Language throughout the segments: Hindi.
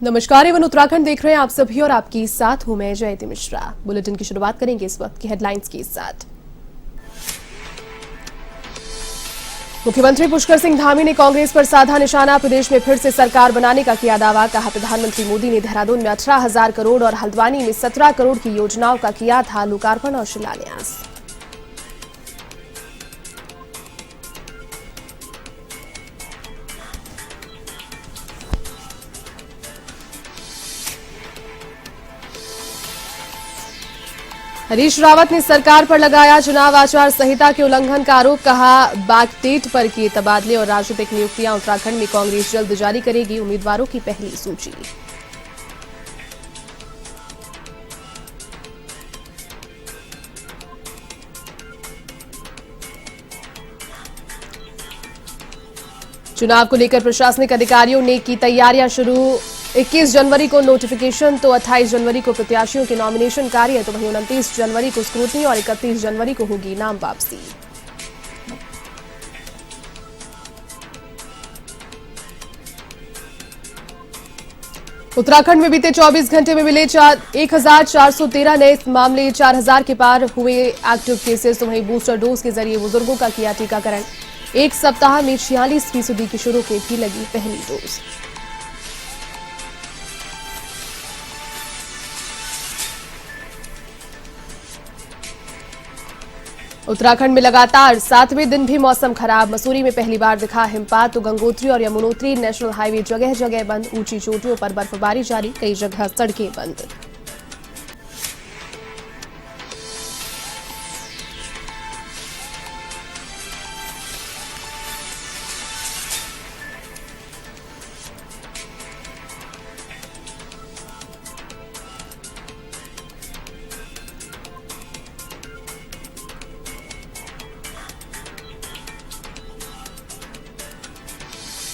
नमस्कार, एवं उत्तराखंड देख रहे हैं आप सभी और आपकी साथ हूं मैं जयती मिश्रा। बुलेटिन की शुरुआत करेंगे इस वक्त की हेडलाइंस के साथ। मुख्यमंत्री पुष्कर सिंह धामी ने कांग्रेस पर साधा निशाना। प्रदेश में फिर से सरकार बनाने का किया दावा। कहा, प्रधानमंत्री मोदी ने देहरादून में 18,000 करोड़ और हल्द्वानी में 17 करोड़ की योजनाओं का किया था लोकार्पण और शिलान्यास। हरीश रावत ने सरकार पर लगाया चुनाव आचार संहिता के उल्लंघन का आरोप। कहा, बैकडेट पर किए तबादले और राजनीतिक नियुक्तियां उत्तराखंड में कांग्रेस जल्द जारी करेगी उम्मीदवारों की पहली सूची। चुनाव को लेकर प्रशासनिक अधिकारियों ने की तैयारियां शुरू। 21 जनवरी को नोटिफिकेशन तो 28 जनवरी को प्रत्याशियों के नॉमिनेशन कार्य, तो वहीं 29 जनवरी को स्क्रूटनी और 31 जनवरी को होगी नाम वापसी। उत्तराखंड में बीते 24 घंटे में मिले 1,413 नए मामले, 4,000 के पार हुए एक्टिव केसेस। तो वहीं बूस्टर डोज के जरिए बुजुर्गों का किया टीकाकरण। एक सप्ताह में 46% किशोरों के भी लगी पहली डोज। उत्तराखंड में लगातार 7वें दिन भी मौसम खराब। मसूरी में पहली बार दिखा हिमपात। तो गंगोत्री और यमुनोत्री नेशनल हाईवे जगह जगह बंद। ऊंची चोटियों पर बर्फबारी जारी, कई जगह सड़कें बंद।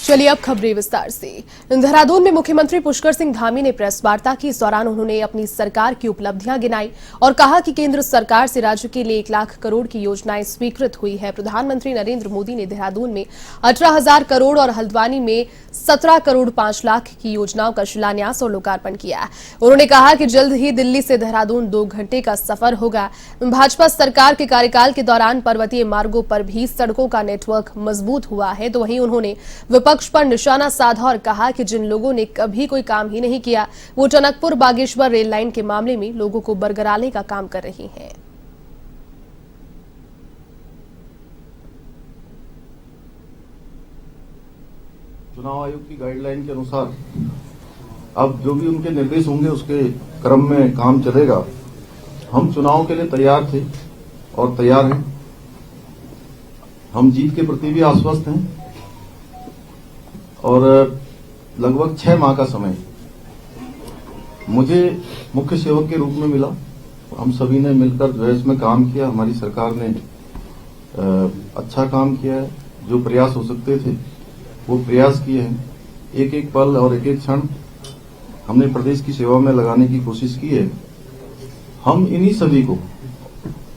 चलिए अब खबरें विस्तार से। देहरादून में मुख्यमंत्री पुष्कर सिंह धामी ने प्रेस वार्ता की। इस दौरान उन्होंने अपनी सरकार की उपलब्धियां गिनाई और कहा कि केंद्र सरकार से राज्य के लिए 1 लाख करोड़ की योजनाएं स्वीकृत हुई है। प्रधानमंत्री नरेंद्र मोदी ने देहरादून में 18,000 करोड़ और हल्द्वानी में 17 करोड़ 5 लाख की योजनाओं का शिलान्यास और लोकार्पण किया। उन्होंने कहा कि जल्द ही दिल्ली से देहरादून 2 घंटे का सफर होगा। भाजपा सरकार के कार्यकाल के दौरान पर्वतीय मार्गों पर भी सड़कों का नेटवर्क मजबूत हुआ है। तो वहीं उन्होंने विपक्ष पर निशाना साधा और कहा कि जिन लोगों ने कभी कोई काम ही नहीं किया, वो टनकपुर बागेश्वर रेल लाइन के मामले में लोगों को बरगलाने का काम कर रही हैं। चुनाव आयोग की गाइडलाइन के अनुसार अब जो भी उनके निर्देश होंगे उसके क्रम में काम चलेगा। हम चुनाव के लिए तैयार थे और तैयार हैं। हम जीत के प्रति भी आश्वस्त हैं और लगभग 6 माह का समय मुझे मुख्य सेवक के रूप में मिला। हम सभी ने मिलकर जो है इसमें काम किया। हमारी सरकार ने अच्छा काम किया है। जो प्रयास हो सकते थे वो प्रयास किए हैं। एक एक पल और एक एक क्षण हमने प्रदेश की सेवा में लगाने की कोशिश की है। हम इन्हीं सभी को,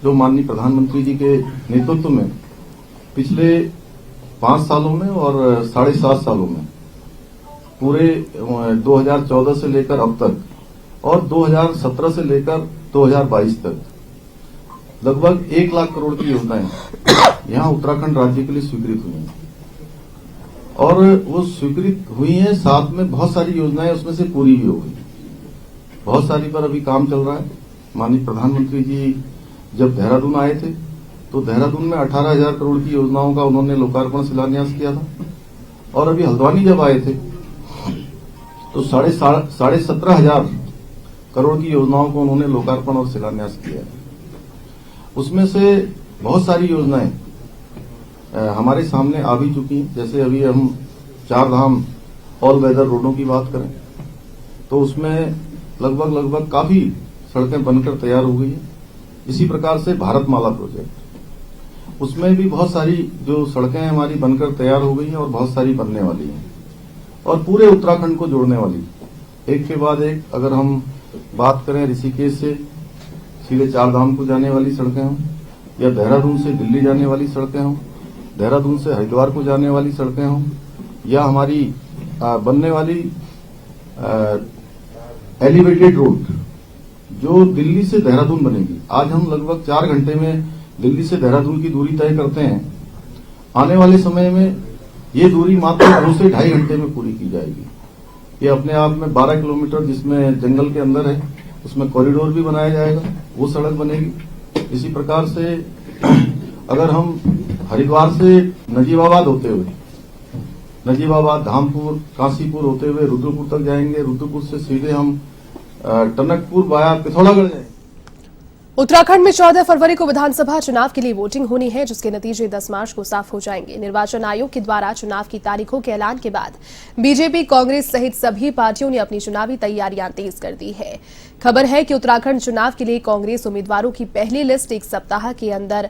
जो माननीय प्रधानमंत्री जी के नेतृत्व में पिछले 5 सालों में और 7.5 सालों में पूरे 2014 से लेकर अब तक और 2017 से लेकर 2022 तक लगभग 1 लाख करोड़ की योजनाएं यहां उत्तराखंड राज्य के लिए स्वीकृत हुई हैं और वो स्वीकृत हुई हैं। साथ में बहुत सारी योजनाएं उसमें से पूरी भी हो गई। बहुत सारी पर अभी काम चल रहा है। माननीय प्रधानमंत्री जी जब देहरादून आए थे तो देहरादून में 18,000 करोड़ की योजनाओं का उन्होंने लोकार्पण शिलान्यास किया था और अभी हल्द्वानी जब आए थे तो 17,500 करोड़ की योजनाओं को उन्होंने लोकार्पण और शिलान्यास किया है। उसमें से बहुत सारी योजनाएं हमारे सामने आ भी चुकी हैं। जैसे अभी हम 4 धाम ऑल वेदर रोडों की बात करें तो उसमें लगभग काफी सड़कें बनकर तैयार हो गई है। इसी प्रकार से भारतमाला प्रोजेक्ट, उसमें भी बहुत सारी जो सड़कें हमारी बनकर तैयार हो गई हैं और बहुत सारी बनने वाली हैं और पूरे उत्तराखंड को जोड़ने वाली एक के बाद एक। अगर हम बात करें ऋषिकेश से सीधे 4 धाम को जाने वाली सड़कें हों या देहरादून से दिल्ली जाने वाली सड़कें हों, देहरादून से हरिद्वार को जाने वाली सड़कें हों या हमारी बनने वाली एलिवेटेड रोड जो दिल्ली से देहरादून बनेगी। आज हम लगभग 4 घंटे में दिल्ली से देहरादून की दूरी तय करते हैं। आने वाले समय में ये दूरी मात्र 2 से 2.5 घंटे में पूरी की जाएगी। ये अपने आप में 12 किलोमीटर जिसमें जंगल के अंदर है, उसमें कॉरिडोर भी बनाया जाएगा, वो सड़क बनेगी। इसी प्रकार से अगर हम हरिद्वार से नजीबाबाद होते हुए, नजीबाबाद, धामपुर, काशीपुर होते हुए रुद्रपुर तक जाएंगे, रुद्रपुर से सीधे हम टनकपुर वाया पिथौरागढ़ जाएंगे। उत्तराखंड में 14 फरवरी को विधानसभा चुनाव के लिए वोटिंग होनी है, जिसके नतीजे 10 मार्च को साफ हो जाएंगे। निर्वाचन आयोग के द्वारा चुनाव की तारीखों के ऐलान के बाद बीजेपी, कांग्रेस सहित सभी पार्टियों ने अपनी चुनावी तैयारियां तेज कर दी है। खबर है कि उत्तराखंड चुनाव के लिए कांग्रेस उम्मीदवारों की पहली लिस्ट 1 सप्ताह के अंदर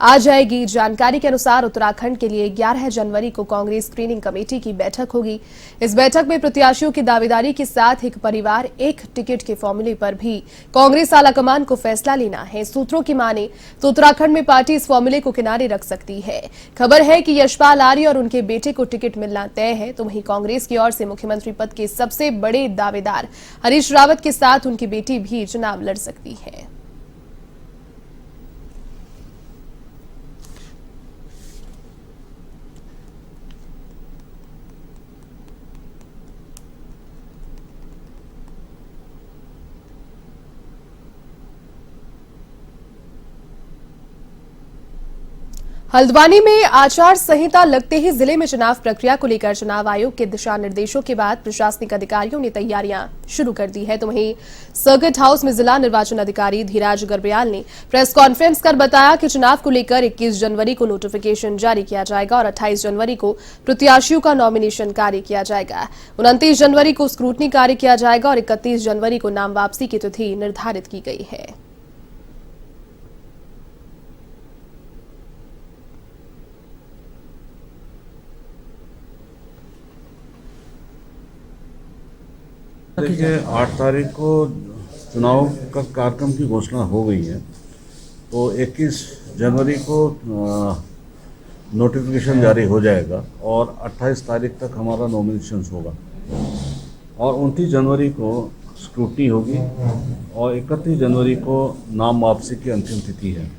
आ जाएगी। जानकारी के अनुसार उत्तराखंड के लिए 11 जनवरी को कांग्रेस स्क्रीनिंग कमेटी की बैठक होगी। इस बैठक में प्रत्याशियों की दावेदारी के साथ एक परिवार एक टिकट के फॉर्मूले पर भी कांग्रेस आलाकमान को फैसला लेना है। सूत्रों की माने तो उत्तराखंड में पार्टी इस फॉर्मूले को किनारे रख सकती है। खबर है कि यशपाल आर्य और उनके बेटे को टिकट मिलना तय है, तो वहीं कांग्रेस की ओर से मुख्यमंत्री पद के सबसे बड़े दावेदार हरीश रावत के साथ उनकी बेटी भी चुनाव लड़ सकती है। हल्द्वानी में आचार संहिता लगते ही जिले में चुनाव प्रक्रिया को लेकर चुनाव आयोग के दिशा निर्देशों के बाद प्रशासनिक अधिकारियों ने तैयारियां शुरू कर दी है। तो वहीं सर्किट हाउस में जिला निर्वाचन अधिकारी धीराज गर्ब्याल ने प्रेस कॉन्फ्रेंस कर बताया कि चुनाव को लेकर 21 जनवरी को नोटिफिकेशन जारी किया जाएगा और 28 जनवरी को प्रत्याशियों का नॉमिनेशन कार्य किया जाएगा। 29 जनवरी को स्क्रूटनी कार्य किया जाएगा और 31 जनवरी को नाम वापसी की तिथि निर्धारित की गई है। देखिए 8 तारीख को चुनाव का कार्यक्रम की घोषणा हो गई है, तो 21 जनवरी को नोटिफिकेशन जारी हो जाएगा और 28 तारीख तक हमारा नॉमिनेशन होगा और 29 जनवरी को स्क्रूटनी होगी और 31 जनवरी को नाम वापसी की अंतिम तिथि है।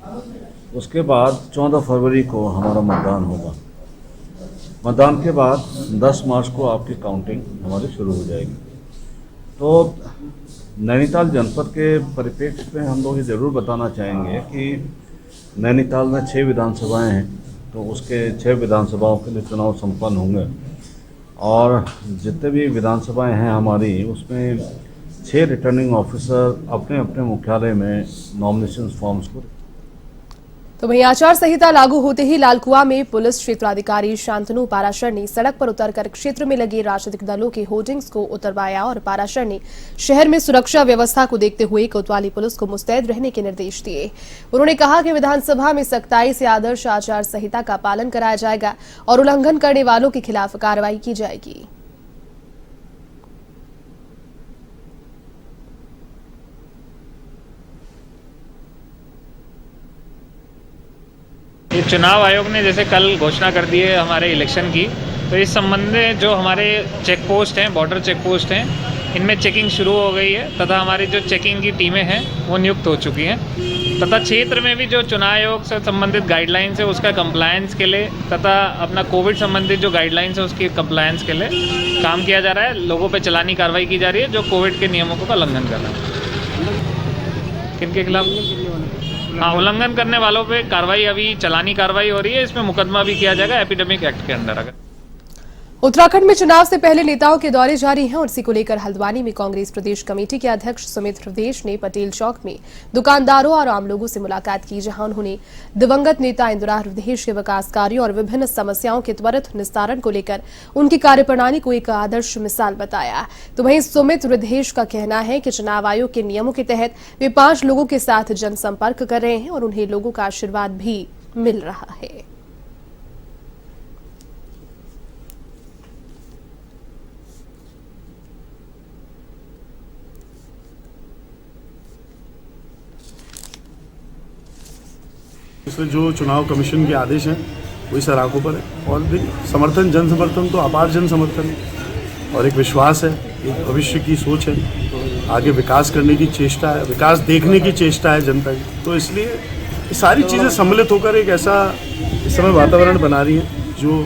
उसके बाद 14 फरवरी को हमारा मतदान होगा। मतदान के बाद 10 मार्च को आपकी काउंटिंग हमारी शुरू हो जाएगी। तो नैनीताल जनपद के परिप्रेक्ष्य में हम लोग ये ज़रूर बताना चाहेंगे कि नैनीताल में 6 विधानसभाएं हैं, तो उसके 6 विधानसभाओं के लिए चुनाव संपन्न होंगे और जितने भी विधानसभाएं हैं हमारी, उसमें 6 रिटर्निंग ऑफिसर अपने अपने मुख्यालय में नॉमिनेशन फॉर्म्स को। तो वहीं आचार संहिता लागू होते ही लालकुआ में पुलिस क्षेत्राधिकारी शांतनु पाराशर ने सड़क पर उतरकर क्षेत्र में लगे राजनीतिक दलों के होर्डिंग्स को उतरवाया और पाराशर ने शहर में सुरक्षा व्यवस्था को देखते हुए कोतवाली पुलिस को मुस्तैद रहने के निर्देश दिए। उन्होंने कहा कि विधानसभा में सख्ताई से आदर्श आचार संहिता का पालन कराया जाएगा और उल्लंघन करने वालों के खिलाफ कार्रवाई की जाएगी। ये चुनाव आयोग ने जैसे कल घोषणा कर दी है हमारे इलेक्शन की, तो इस संबंध में जो हमारे चेक पोस्ट हैं, बॉर्डर चेक पोस्ट हैं, इनमें चेकिंग शुरू हो गई है तथा हमारी जो चेकिंग की टीमें हैं वो नियुक्त हो चुकी हैं तथा क्षेत्र में भी जो चुनाव आयोग से संबंधित गाइडलाइंस है उसका कंप्लायंस के लिए तथा अपना कोविड संबंधित जो गाइडलाइंस है उसकी कंप्लायंस के लिए काम किया जा रहा है। लोगों पर चलानी कार्रवाई की जा रही है जो कोविड के नियमों का उल्लंघन कर रहा है। किनके खिलाफ? हाँ, उल्लंघन करने वालों पे कार्रवाई, अभी चलानी कार्रवाई हो रही है। इसमें मुकदमा भी किया जाएगा एपिडेमिक एक्ट के अंदर। अगर उत्तराखंड में चुनाव से पहले नेताओं के दौरे जारी हैं और इसी को लेकर हल्द्वानी में कांग्रेस प्रदेश कमेटी के अध्यक्ष सुमित हृदयेश ने पटेल चौक में दुकानदारों और आम लोगों से मुलाकात की, जहां उन्होंने दिवंगत नेता इंदिरा हृदयेश के विकास कार्यों और विभिन्न समस्याओं के त्वरित निस्तारण को लेकर उनकी कार्यप्रणाली को एक आदर्श मिसाल बताया। तो वहीं सुमित हृदयेश का कहना है कि चुनाव आयोग के नियमों के तहत वे 5 लोगों के साथ जनसंपर्क कर रहे हैं और उन्हें लोगों का आशीर्वाद भी मिल रहा है। इसमें जो चुनाव कमीशन के आदेश हैं वही सराखों पर है और देखिए समर्थन, जन समर्थन तो अपार जन समर्थन है। और एक विश्वास है, एक भविष्य की सोच है, आगे विकास करने की चेष्टा है, विकास देखने की चेष्टा है जनता की। तो इसलिए ये सारी चीज़ें सम्मिलित होकर एक ऐसा इस समय वातावरण बना रही हैं जो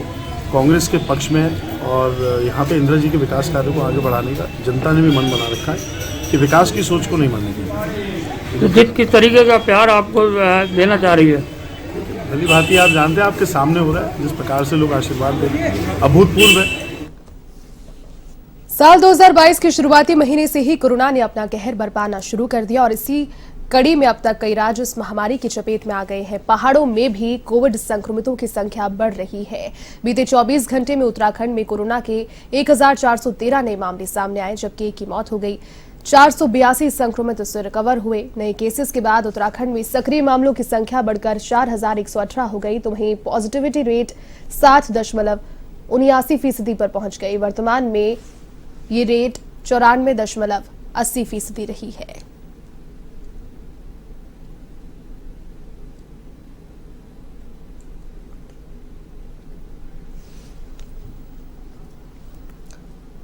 कांग्रेस के पक्ष में है। और यहाँ पे इंदिरा जी के विकास कार्यों को आगे बढ़ाने का जनता ने भी मन बना रखा है कि विकास की सोच को नहीं मानेगी। तो किस तरीके का प्यार आपको देना चाह रही है? भली भांति आप जानते हैं, आपके सामने हो रहा है जिस प्रकार से लोग आशीर्वाद दे रहे हैं, अभूतपूर्व है। साल 2022 के शुरुआती महीने से ही कोरोना ने अपना कहर बरपाना शुरू कर दिया और इसी कड़ी में अब तक कई राज्य इस महामारी की चपेट में आ गए हैं। पहाड़ों में भी कोविड संक्रमितों की संख्या बढ़ रही है। बीते 24 घंटे में उत्तराखंड में कोरोना के 1413 नए मामले सामने आए, जबकि एक की मौत हो गई। 482 संक्रमित उससे रिकवर हुए। नए केसेस के बाद उत्तराखंड में सक्रिय मामलों की संख्या बढ़कर 4118 हो गई, तो वहीं पॉजिटिविटी रेट 60.79% पर पहुंच गई। वर्तमान में ये रेट 94.80% रही है।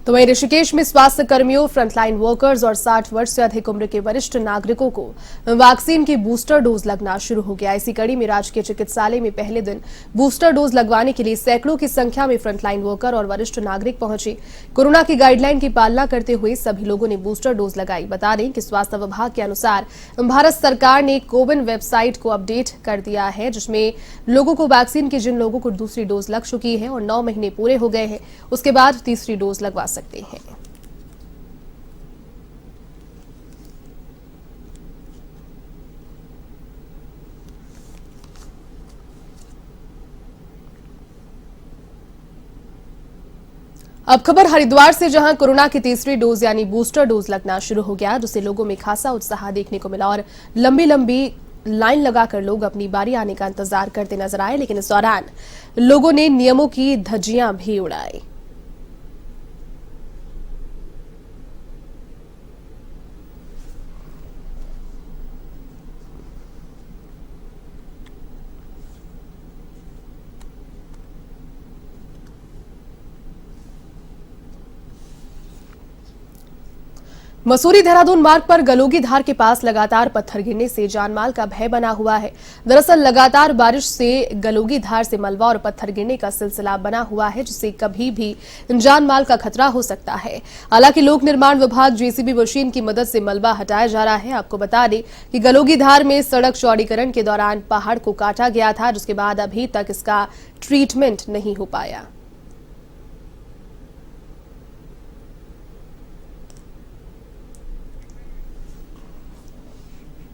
तो वहीं ऋषिकेश में स्वास्थ्य कर्मियों, फ्रंटलाइन वर्कर्स और 60 वर्ष से अधिक उम्र के वरिष्ठ नागरिकों को वैक्सीन की बूस्टर डोज लगना शुरू हो गया। इसी कड़ी में राजकीय चिकित्सालय में पहले दिन बूस्टर डोज लगवाने के लिए सैकड़ों की संख्या में फ्रंटलाइन वर्कर और वरिष्ठ नागरिक पहुंचे। कोरोना की गाइडलाइन की पालना करते हुए सभी लोगों ने बूस्टर डोज लगाई। बता दें कि स्वास्थ्य विभाग के अनुसार भारत सरकार ने कोविन वेबसाइट को अपडेट कर दिया है, जिसमें लोगों को वैक्सीन की जिन लोगों को दूसरी डोज लग चुकी है और 9 महीने पूरे हो गए हैं, उसके बाद तीसरी डोज लगवा सकते हैं। अब खबर हरिद्वार से, जहां कोरोना की तीसरी डोज यानी बूस्टर डोज लगना शुरू हो गया, जिससे लोगों में खासा उत्साह देखने को मिला और लंबी लंबी लाइन लगाकर लोग अपनी बारी आने का इंतजार करते नजर आए। लेकिन इस दौरान लोगों ने नियमों की धज्जियां भी उड़ाई। मसूरी देहरादून मार्ग पर गलोगी धार के पास लगातार पत्थर गिरने से जानमाल का भय बना हुआ है। दरअसल लगातार बारिश से गलोगी धार से मलबा और पत्थर गिरने का सिलसिला बना हुआ है, जिससे कभी भी जानमाल का खतरा हो सकता है। हालांकि लोक निर्माण विभाग जेसीबी मशीन की मदद से मलबा हटाया जा रहा है। आपको बता दें कि गलोगी धार में सड़क चौड़ीकरण के दौरान पहाड़ को काटा गया था, जिसके बाद अभी तक इसका ट्रीटमेंट नहीं हो पाया।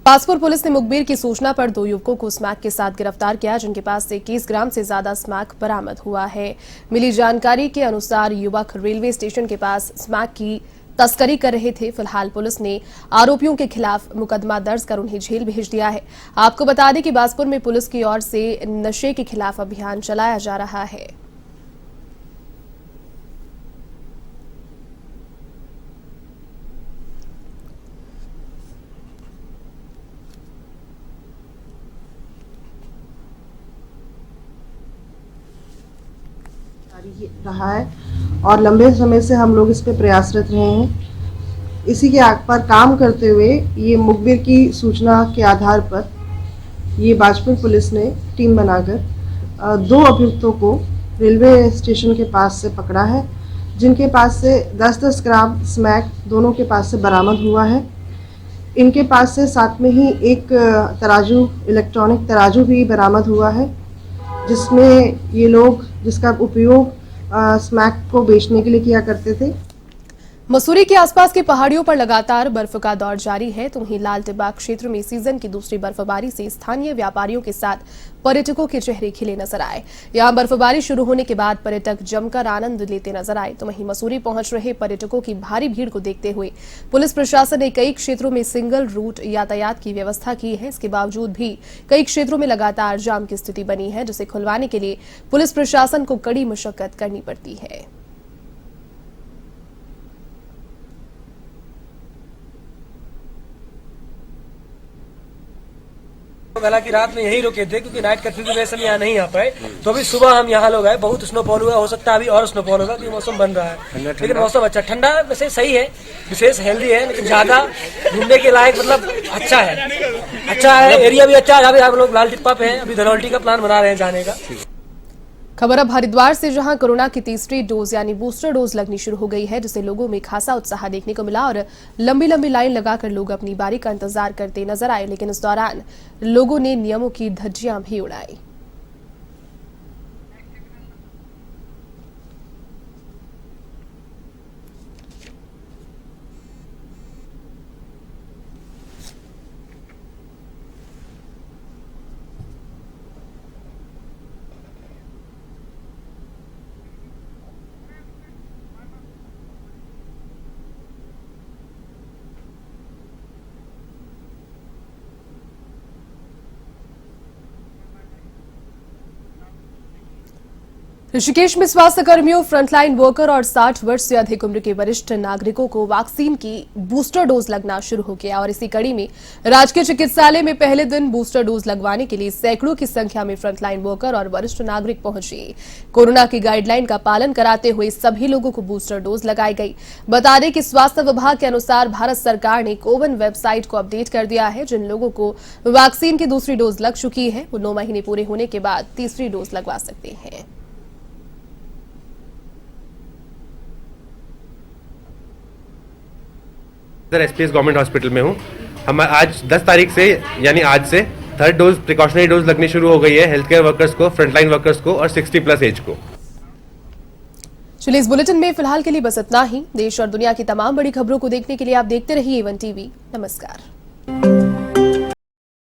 पासपुर पुलिस ने मुखबिर की सूचना पर 2 युवकों को स्मैक के साथ गिरफ्तार किया, जिनके पास से 21 ग्राम से ज्यादा स्मैक बरामद हुआ है। मिली जानकारी के अनुसार युवक रेलवे स्टेशन के पास स्मैक की तस्करी कर रहे थे। फिलहाल पुलिस ने आरोपियों के खिलाफ मुकदमा दर्ज कर उन्हें जेल भेज दिया है। आपको बता दें कि बासपुर में पुलिस की ओर से नशे के खिलाफ अभियान चलाया जा रहा है। रहा है और लंबे समय से हम लोग इस पे प्रयासरत रहे हैं। इसी के आग पर काम करते हुए ये मुखबिर की सूचना के आधार पर ये बाजपुर पुलिस ने टीम बनाकर 2 अभियुक्तों को रेलवे स्टेशन के पास से पकड़ा है, जिनके पास से 10-10 ग्राम स्मैक दोनों के पास से बरामद हुआ है। इनके पास से साथ में ही एक तराजू, इलेक्ट्रॉनिक तराजू भी बरामद हुआ है, जिसमें ये लोग जिसका उपयोग स्मैक को बेचने के लिए किया करते थे। मसूरी के आसपास की पहाड़ियों पर लगातार बर्फ का दौर जारी है, तो वहीं लाल टिब्बा क्षेत्र में सीजन की दूसरी बर्फबारी से स्थानीय व्यापारियों के साथ पर्यटकों के चेहरे खिले नजर आए। यहां बर्फबारी शुरू होने के बाद पर्यटक जमकर आनंद लेते नजर आए, तो वहीं मसूरी पहुंच रहे पर्यटकों की भारी भीड़ को देखते हुए पुलिस प्रशासन ने कई क्षेत्रों में सिंगल रूट यातायात की व्यवस्था की है। इसके बावजूद भी कई क्षेत्रों में लगातार जाम की स्थिति बनी है, जिसे खुलवाने के लिए पुलिस प्रशासन को कड़ी मशक्कत करनी पड़ती है। हालांकि रात में यही रुके थे क्योंकि नाइट कर्फ्यू की वजह से हम यहाँ नहीं आ पाए, तो अभी सुबह हम यहाँ लोग आए। बहुत स्नोफॉल हुआ, हो सकता है अभी और स्नोफॉल होगा क्योंकि मौसम बन रहा है, लेकिन मौसम अच्छा ठंडा वैसे सही है, विशेष हेल्दी है, लेकिन ज्यादा घूमने के लायक मतलब अच्छा है, एरिया भी अच्छा है। अभी हम लोग लाल टिप्पा पे हैं, अभी धनौल्टी का प्लान बना रहे हैं जाने का। खबर अब हरिद्वार से, जहां कोरोना की तीसरी डोज यानी बूस्टर डोज लगनी शुरू हो गई है, जिससे लोगों में खासा उत्साह देखने को मिला और लंबी लंबी लाइन लगाकर लोग अपनी बारी का इंतजार करते नजर आए। लेकिन इस दौरान लोगों ने नियमों की धज्जियां भी उड़ाई। ऋषिकेश में स्वास्थ्य कर्मियों, फ्रंटलाइन वर्कर और 60 वर्ष से अधिक उम्र के वरिष्ठ नागरिकों को वैक्सीन की बूस्टर डोज लगना शुरू हो गया और इसी कड़ी में राजकीय चिकित्सालय में पहले दिन बूस्टर डोज लगवाने के लिए सैकड़ों की संख्या में फ्रंटलाइन वर्कर और वरिष्ठ नागरिक पहुंचे। कोरोना की गाइडलाइन का पालन कराते हुए सभी लोगों को बूस्टर डोज लगाई गई। बता दें कि स्वास्थ्य विभाग के अनुसार भारत सरकार ने कोविन वेबसाइट को अपडेट कर दिया है। जिन लोगों को वैक्सीन की दूसरी डोज लग चुकी है वो 9 महीने पूरे होने के बाद तीसरी डोज लगवा सकते हैं। एसपीएस गवर्नमेंट हॉस्पिटल में हूँ। हम आज 10 तारीख से यानी आज से थर्ड डोज प्रिकॉशनरी डोज लगनी शुरू हो गई है हेल्थ केयर वर्कर्स को, फ्रंटलाइन वर्कर्स को और 60+ एज को। चलिए, इस बुलेटिन में फिलहाल के लिए बस इतना ही। देश और दुनिया की तमाम बड़ी खबरों को देखने के लिए आप देखते रहिए A1 टीवी। नमस्कार।